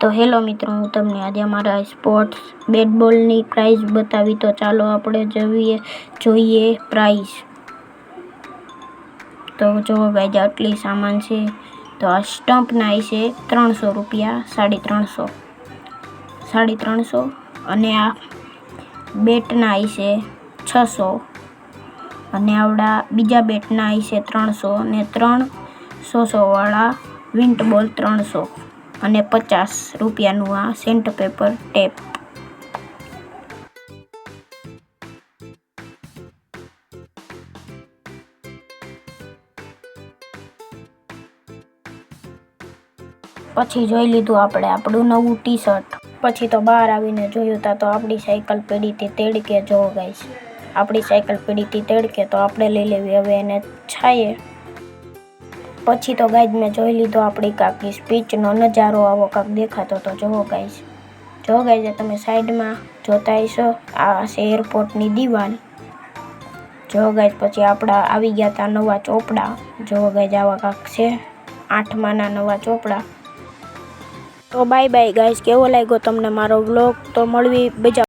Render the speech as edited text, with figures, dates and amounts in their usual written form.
તો હેલો મિત્રો, હું તમને આજે અમારા સ્પોર્ટ્સ બેટ બોલની પ્રાઇઝ બતાવી. તો ચાલો આપણે જોઈએ પ્રાઇઝ. તો જો ગાઈઝ આટલી સામાન છે. તો આ સ્ટમ્પના છે 300 રૂપિયા, 350 અને આ બેટના છે 600 અને આવડા બીજા બેટના છે 300 અને 300 વાળા વિન્ટ બોલ 300 અને 50 રૂપિયાનું આ સેન્ટ પેપર ટેપ. પછી જોઈ લીધું આપણે આપણું નવું ટી-શર્ટ. પછી તો બહાર આવીને જોયું તા તો આપણી સાયકલ પડી હતી તેડકે. જો ગાઈસ આપણી સાયકલ પડી હતી તેડકે, તો આપણે લઈ લેવી હવે એને છાયે. પછી તો ગાઈસ મેં જોઈ લીધો આપણી કાકી સ્પીચનો નજારો આવો કાંક દેખાતો તો. જો ગાઈસ તમે સાઈડમાં જોતા હશો, આ છે એરપોર્ટની દિવાલ. જો ગાઈસ પછી આપણા આવી ગયા તા નવા ચોપડા. જો ગાઈસ આવા કાંક છે 8માના નવા ચોપડા. તો બાય બાય ગાઈસ, કેવો લાગ્યો તમને મારો વ્લોગ? તો મળવી બીજા